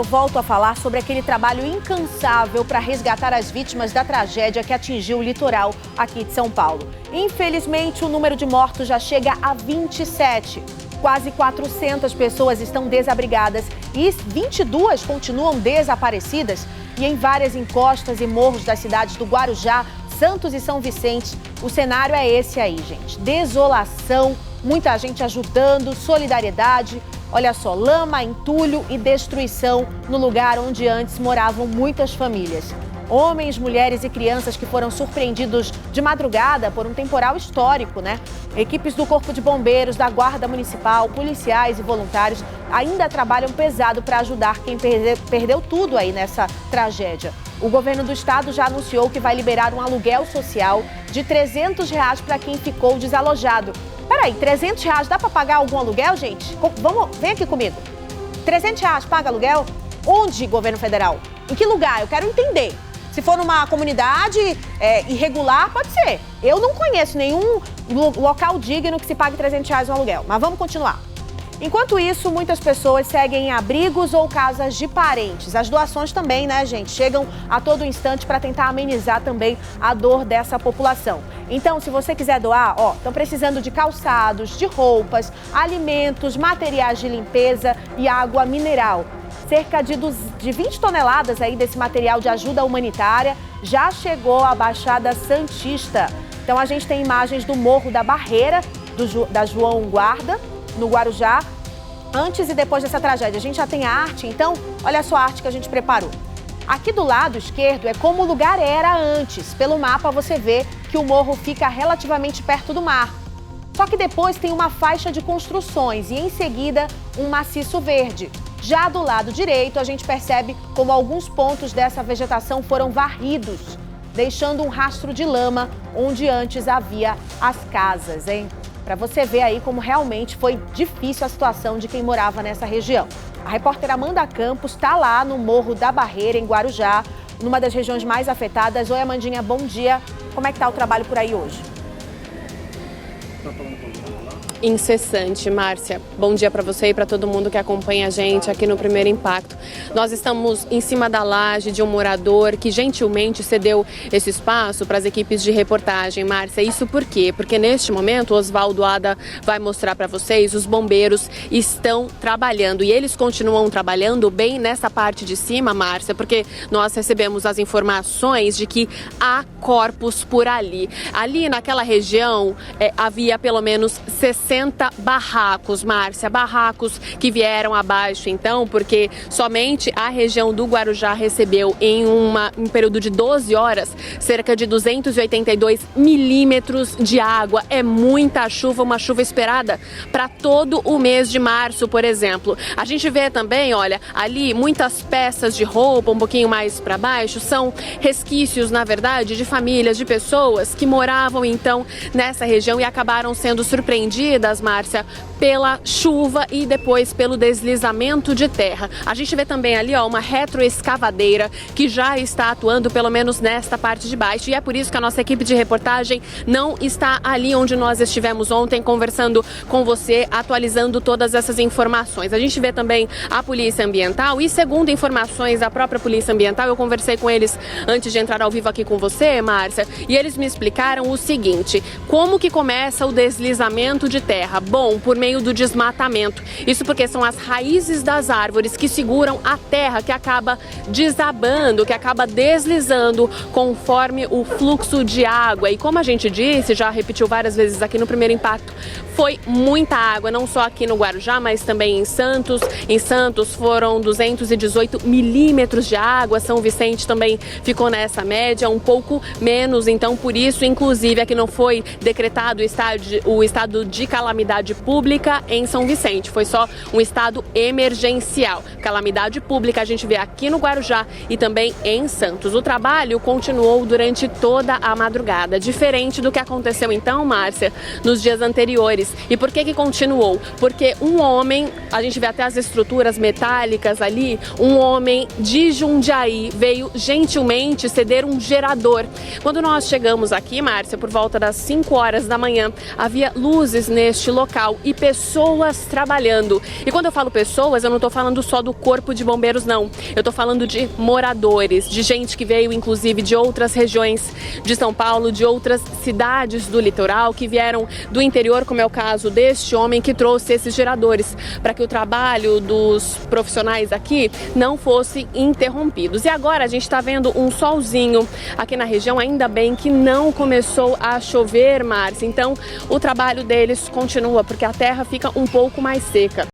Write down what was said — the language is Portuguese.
Eu volto a falar sobre aquele trabalho incansável para resgatar as vítimas da tragédia que atingiu o litoral aqui de São Paulo. Infelizmente, o número de mortos já chega a 27. Quase 400 pessoas estão desabrigadas e 22 continuam desaparecidas. E em várias encostas e morros das cidades do Guarujá, Santos e São Vicente, o cenário é esse aí, gente. Desolação, muita gente ajudando, solidariedade. Olha só, lama, entulho e destruição no lugar onde antes moravam muitas famílias. Homens, mulheres e crianças que foram surpreendidos de madrugada por um temporal histórico, né? Equipes do Corpo de Bombeiros, da Guarda Municipal, policiais e voluntários ainda trabalham pesado para ajudar quem perdeu tudo aí nessa tragédia. O governo do estado já anunciou que vai liberar um aluguel social de R$300 para quem ficou desalojado. Peraí, R$300 dá para pagar algum aluguel, gente? Vem aqui comigo. R$300 paga aluguel? Onde, governo federal? Em que lugar? Eu quero entender. Se for numa comunidade irregular, pode ser. Eu não conheço nenhum local digno que se pague R$300 no aluguel. Mas vamos continuar. Enquanto isso, muitas pessoas seguem em abrigos ou casas de parentes. As doações também, né, gente? Chegam a todo instante para tentar amenizar também a dor dessa população. Então, se você quiser doar, estão precisando de calçados, de roupas, alimentos, materiais de limpeza e água mineral. Cerca de 20 toneladas aí desse material de ajuda humanitária já chegou à Baixada Santista. Então, a gente tem imagens do Morro da Barreira, da João Guarda, no Guarujá, antes e depois dessa tragédia. A gente já tem a arte, então, olha só a arte que a gente preparou. Aqui do lado esquerdo é como o lugar era antes. Pelo mapa você vê que o morro fica relativamente perto do mar. Só que depois tem uma faixa de construções e em seguida um maciço verde. Já do lado direito a gente percebe como alguns pontos dessa vegetação foram varridos, deixando um rastro de lama onde antes havia as casas, hein? Para você ver aí como realmente foi difícil a situação de quem morava nessa região. A repórter Amanda Campos está lá no Morro da Barreira, em Guarujá, numa das regiões mais afetadas. Oi, Amandinha, bom dia. Como é que está o trabalho por aí hoje? Incessante, Márcia. Bom dia para você e para todo mundo que acompanha a gente aqui no Primeiro Impacto. Nós estamos em cima da laje de um morador que gentilmente cedeu esse espaço para as equipes de reportagem, Márcia. Isso por quê? Porque neste momento, o Osvaldo Ada vai mostrar para vocês, os bombeiros estão trabalhando e eles continuam trabalhando bem nessa parte de cima, Márcia, porque nós recebemos as informações de que há corpos por ali. Ali naquela região havia pelo menos 60 barracos, Márcia, barracos que vieram abaixo então, porque somente a região do Guarujá recebeu em um período de 12 horas cerca de 282 milímetros de água. É muita chuva, uma chuva esperada para todo o mês de março, por exemplo. A gente vê também, olha, ali muitas peças de roupa, um pouquinho mais para baixo, são resquícios, na verdade, de famílias, de pessoas que moravam então nessa região e acabaram sendo surpreendidas, Márcia, pela chuva e depois pelo deslizamento de terra. A gente vê também ali, uma retroescavadeira que já está atuando pelo menos nesta parte de baixo e é por isso que a nossa equipe de reportagem não está ali onde nós estivemos ontem conversando com você, atualizando todas essas informações. A gente vê também a Polícia Ambiental e segundo informações da própria Polícia Ambiental, eu conversei com eles antes de entrar ao vivo aqui com você, Márcia, e eles me explicaram o seguinte: como que começa o deslizamento de terra? Bom, por meio do desmatamento. Isso porque são as raízes das árvores que seguram a terra, que acaba desabando, que acaba deslizando conforme o fluxo de água. E como a gente disse, já repetiu várias vezes aqui no Primeiro Impacto, foi muita água, não só aqui no Guarujá, mas também em Santos. Em Santos foram 218 milímetros de água, São Vicente também ficou nessa média, um pouco menos, então por isso, inclusive, aqui não foi decretado o estado de calamidade pública em São Vicente, foi só um estado emergencial. Calamidade pública a gente vê aqui no Guarujá e também em Santos. O trabalho continuou durante toda a madrugada, diferente do que aconteceu então, Márcia, nos dias anteriores. E por que continuou? Porque um homem, a gente vê até as estruturas metálicas ali, um homem de Jundiaí veio gentilmente ceder um gerador. Quando nós chegamos aqui, Márcia, por volta das 5 horas da manhã, havia luzes neste local e pessoas trabalhando. E quando eu falo pessoas, eu não estou falando só do Corpo de Bombeiros, não. Eu estou falando de moradores, de gente que veio inclusive de outras regiões de São Paulo, de outras cidades do litoral, que vieram do interior, como é o caso deste homem que trouxe esses geradores, para que o trabalho dos profissionais aqui não fosse interrompido. E agora a gente está vendo um solzinho aqui na região, ainda bem que não começou a chover, Márcia. Então o trabalho deles continua, porque a terra fica um pouco mais seca.